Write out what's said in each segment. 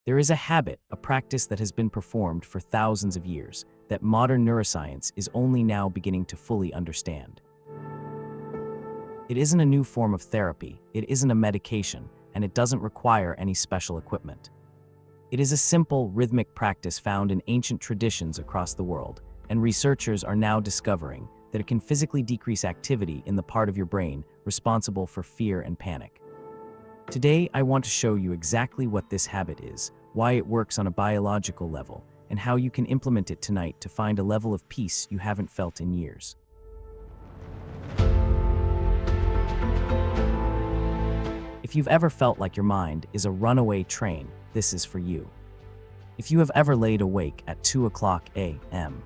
There is a habit, a practice that has been performed for thousands of years, that modern neuroscience is only now beginning to fully understand. It isn't a new form of therapy, it isn't a medication, and it doesn't require any special equipment. It is a simple, rhythmic practice found in ancient traditions across the world, and researchers are now discovering that it can physically decrease activity in the part of your brain responsible for fear and panic. Today, I want to show you exactly what this habit is, why it works on a biological level, and how you can implement it tonight to find a level of peace you haven't felt in years. If you've ever felt like your mind is a runaway train, this is for you. If you have ever laid awake at 2 a.m.,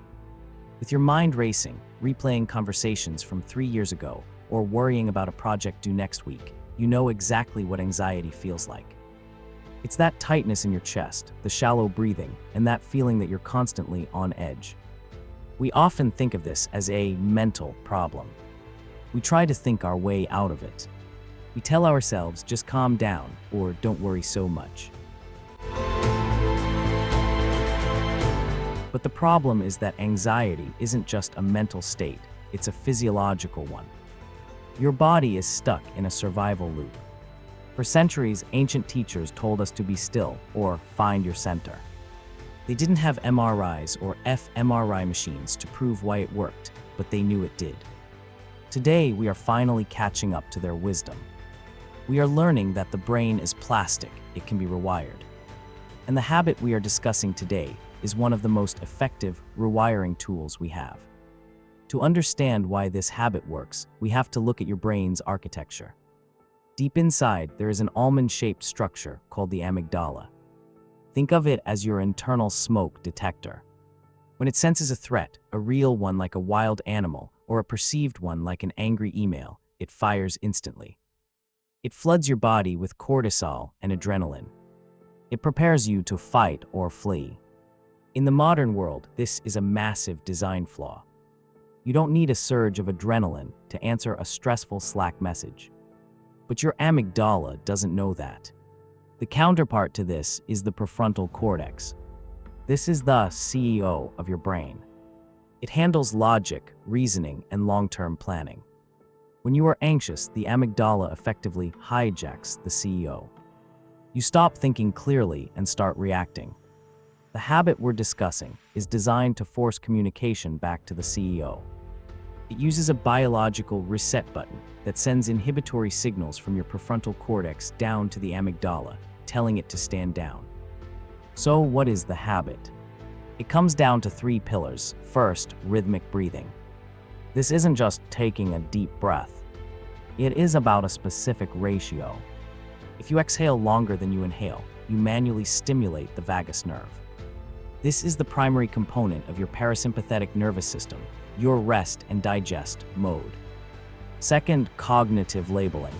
with your mind racing, replaying conversations from 3 years ago, or worrying about a project due next week, you know exactly what anxiety feels like. It's that tightness in your chest, the shallow breathing, and that feeling that you're constantly on edge. We often think of this as a mental problem. We try to think our way out of it. We tell ourselves, just calm down, or don't worry so much. But the problem is that anxiety isn't just a mental state, it's a physiological one. Your body is stuck in a survival loop. For centuries, ancient teachers told us to be still, or find your center. They didn't have MRIs or fMRI machines to prove why it worked, but they knew it did. Today, we are finally catching up to their wisdom. We are learning that the brain is plastic, it can be rewired. And the habit we are discussing today is one of the most effective rewiring tools we have. To understand why this habit works, we have to look at your brain's architecture. Deep inside, there is an almond-shaped structure called the amygdala. Think of it as your internal smoke detector. When it senses a threat, a real one like a wild animal, or a perceived one like an angry email, it fires instantly. It floods your body with cortisol and adrenaline. It prepares you to fight or flee. In the modern world, this is a massive design flaw. You don't need a surge of adrenaline to answer a stressful Slack message. But your amygdala doesn't know that. The counterpart to this is the prefrontal cortex. This is the CEO of your brain. It handles logic, reasoning, and long-term planning. When you are anxious, the amygdala effectively hijacks the CEO. You stop thinking clearly and start reacting. The habit we're discussing is designed to force communication back to the CEO. It uses a biological reset button that sends inhibitory signals from your prefrontal cortex down to the amygdala, telling it to stand down. So, what is the habit? It comes down to 3 pillars. First, rhythmic breathing. This isn't just taking a deep breath. It is about a specific ratio. If you exhale longer than you inhale, you manually stimulate the vagus nerve. This is the primary component of your parasympathetic nervous system, your rest and digest mode. Second, cognitive labeling.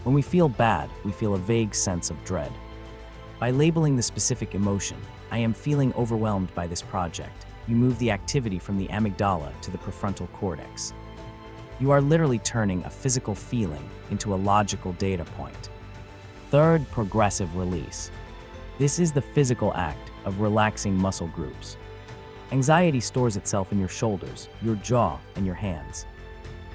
When we feel bad, we feel a vague sense of dread. By labeling the specific emotion, I am feeling overwhelmed by this project, you move the activity from the amygdala to the prefrontal cortex. You are literally turning a physical feeling into a logical data point. Third, progressive release. This is the physical act of relaxing muscle groups. Anxiety stores itself in your shoulders, your jaw, and your hands.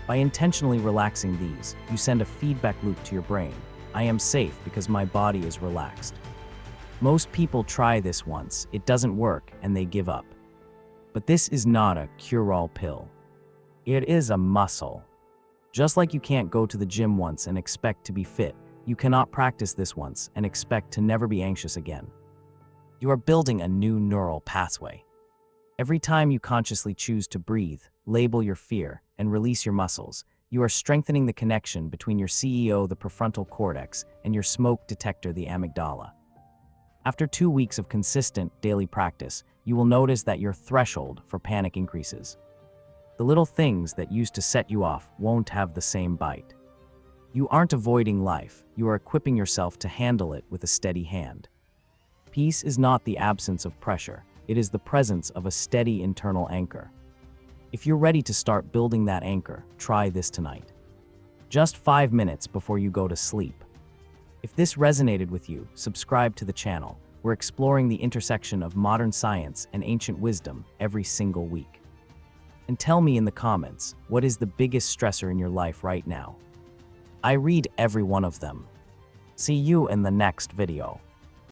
By intentionally relaxing these, you send a feedback loop to your brain. I am safe because my body is relaxed. Most people try this once, it doesn't work, and they give up. But this is not a cure-all pill. It is a muscle. Just like you can't go to the gym once and expect to be fit, you cannot practice this once and expect to never be anxious again. You are building a new neural pathway. Every time you consciously choose to breathe, label your fear, and release your muscles, you are strengthening the connection between your CEO, the prefrontal cortex, and your smoke detector, the amygdala. After 2 weeks of consistent daily practice, you will notice that your threshold for panic increases. The little things that used to set you off won't have the same bite. You aren't avoiding life, you are equipping yourself to handle it with a steady hand. Peace is not the absence of pressure, it is the presence of a steady internal anchor. If you're ready to start building that anchor, try this tonight. Just 5 minutes before you go to sleep. If this resonated with you, subscribe to the channel, We're exploring the intersection of modern science and ancient wisdom every single week. And tell me in the comments, what is the biggest stressor in your life right now? I read every one of them. See you in the next video.